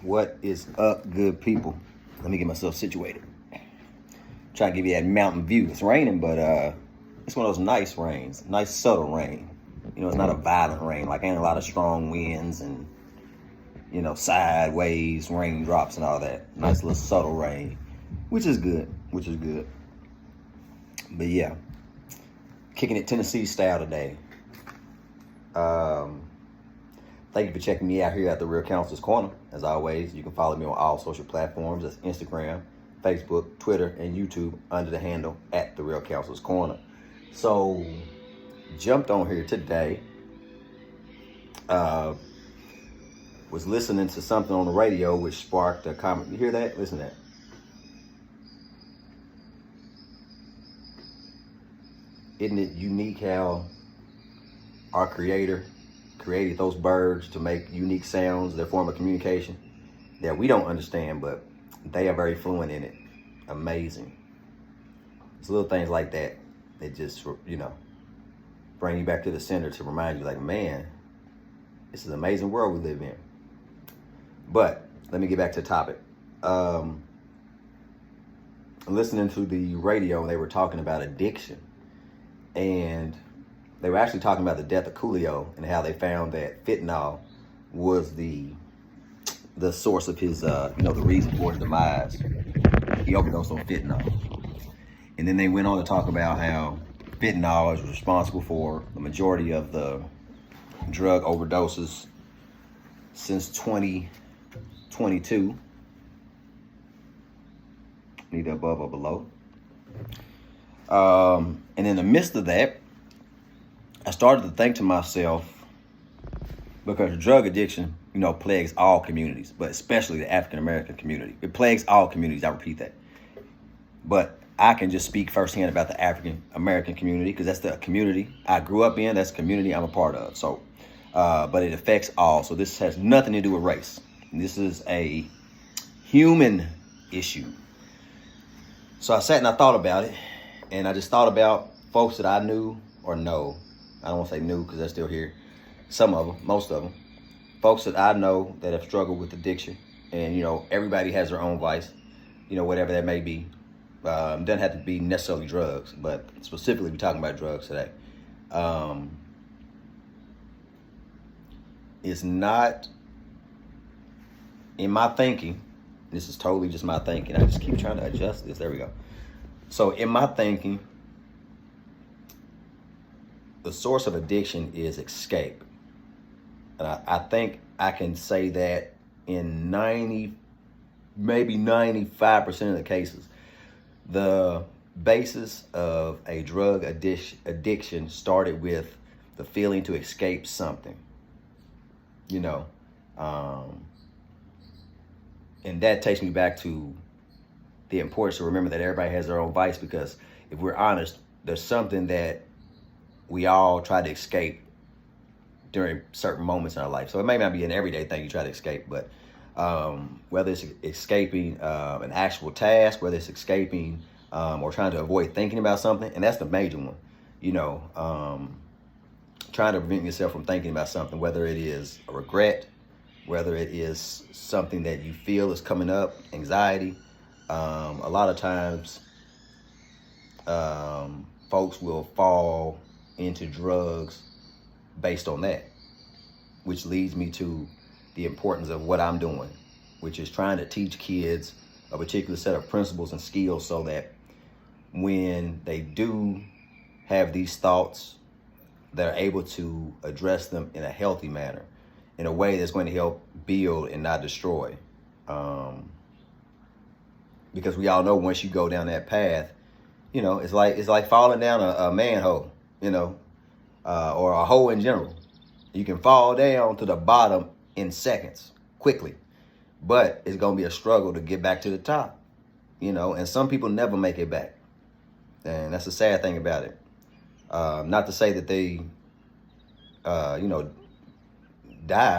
What is up, good people? Let me get myself situated. Try to give you that mountain view. It's raining, but it's one of those nice rains, nice subtle rain. You know, it's not a violent rain. Like ain't a lot of strong winds and sideways raindrops and all that. Nice little subtle rain, which is good. But yeah, kicking it Tennessee style today. Thank you for checking me out here at the Real Counselor's Corner. As always, you can follow me on all social platforms. That's Instagram, Facebook, Twitter, and YouTube under the handle at the Real Counselor's Corner. So, jumped on here today. Was listening to something on the radio which sparked a comment. You hear that? Listen to that. Isn't it unique how our Creator created those birds to make unique sounds, their form of communication that we don't understand, but they are very fluent in it. Amazing. It's little things like that that just, bring you back to the center to remind you like, man, this is an amazing world we live in. But let me get back to the topic. Listening to the radio, they were talking about addiction, and they were actually talking about the death of Coolio and how they found that fentanyl was the source of his, the reason for his demise. He overdosed on fentanyl. And then they went on to talk about how fentanyl is responsible for the majority of the drug overdoses since 2022. Neither above or below. And in the midst of that, I started to think to myself, because drug addiction, plagues all communities, but especially the African American community. It plagues all communities, I repeat that. But I can just speak firsthand about the African American community because that's the community I grew up in. That's the community I'm a part of. So, but it affects all. So this has nothing to do with race. This is a human issue. So I sat and I thought about it, and I just thought about folks that I knew or know. I don't want to say new because they're still here. Some of them, most of them. Folks that I know that have struggled with addiction. And, everybody has their own vice, whatever that may be. Doesn't have to be necessarily drugs, but specifically we're talking about drugs today. It's not, in my thinking, this is totally just my thinking. I just keep trying to adjust this. There we go. So in my thinking, the source of addiction is escape. And I think I can say that in 95% of the cases, the basis of a drug addiction started with the feeling to escape something, and that takes me back to the importance to remember that everybody has their own vice, because if we're honest, there's something that we all try to escape during certain moments in our life. So it may not be an everyday thing you try to escape, but whether it's escaping an actual task, whether it's escaping or trying to avoid thinking about something, and that's the major one, trying to prevent yourself from thinking about something, whether it is a regret, whether it is something that you feel is coming up, anxiety. A lot of times folks will fall into drugs based on that, which leads me to the importance of what I'm doing, which is trying to teach kids a particular set of principles and skills so that when they do have these thoughts, they're able to address them in a healthy manner, in a way that's going to help build and not destroy. Because we all know once you go down that path, it's like falling down a manhole, or a hole in general. You can fall down to the bottom in seconds, quickly, but it's going to be a struggle to get back to the top, and some people never make it back. And that's the sad thing about it. Not to say that they, die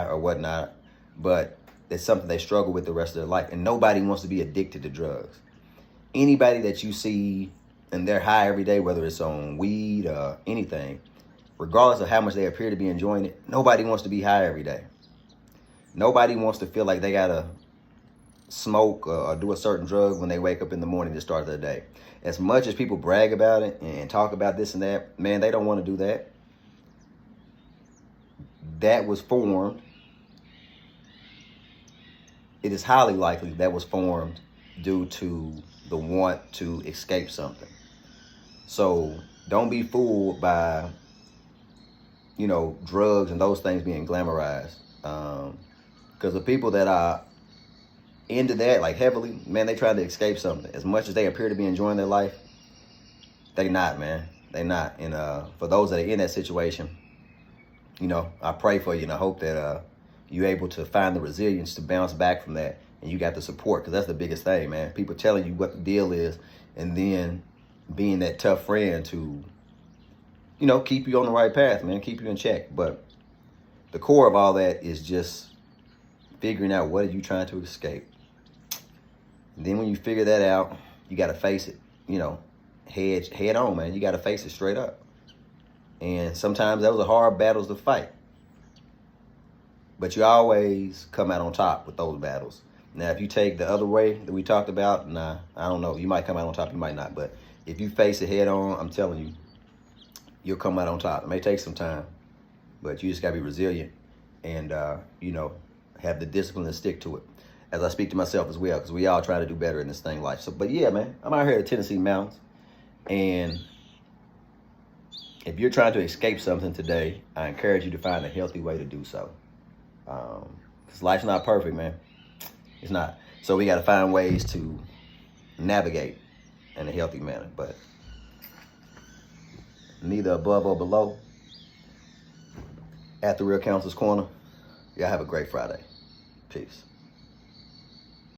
or whatnot, but it's something they struggle with the rest of their life. And nobody wants to be addicted to drugs. Anybody that you see and they're high every day, whether it's on weed or anything, regardless of how much they appear to be enjoying it, nobody wants to be high every day. Nobody wants to feel like they gotta smoke or do a certain drug when they wake up in the morning to start their day. As much as people brag about it and talk about this and that, man, they don't want to do that. That was formed. It is highly likely that was formed due to the want to escape something. So don't be fooled by, drugs and those things being glamorized. Because the people that are into that, like heavily, man, they try to escape something. As much as they appear to be enjoying their life, they not, man. They not. And for those that are in that situation, I pray for you, and I hope that you're able to find the resilience to bounce back from that, and you got the support, because that's the biggest thing, man. People telling you what the deal is, and then being that tough friend to, keep you on the right path, man, keep you in check. But the core of all that is just figuring out what are you trying to escape. And then when you figure that out, you got to face it, head on, man. You got to face it straight up. And sometimes those are hard battles to fight. But you always come out on top with those battles. Now, if you take the other way that we talked about, I don't know. You might come out on top, you might not. But if you face it head on, I'm telling you, you'll come out on top. It may take some time, but you just got to be resilient and, have the discipline to stick to it. As I speak to myself as well, because we all try to do better in this thing life. So, but yeah, man, I'm out here at the Tennessee mountains. And if you're trying to escape something today, I encourage you to find a healthy way to do so. Because life's not perfect, man. It's not. So we got to find ways to navigate in a healthy manner. But neither above or below. At the Real Counselor's Corner. Y'all have a great Friday. Peace.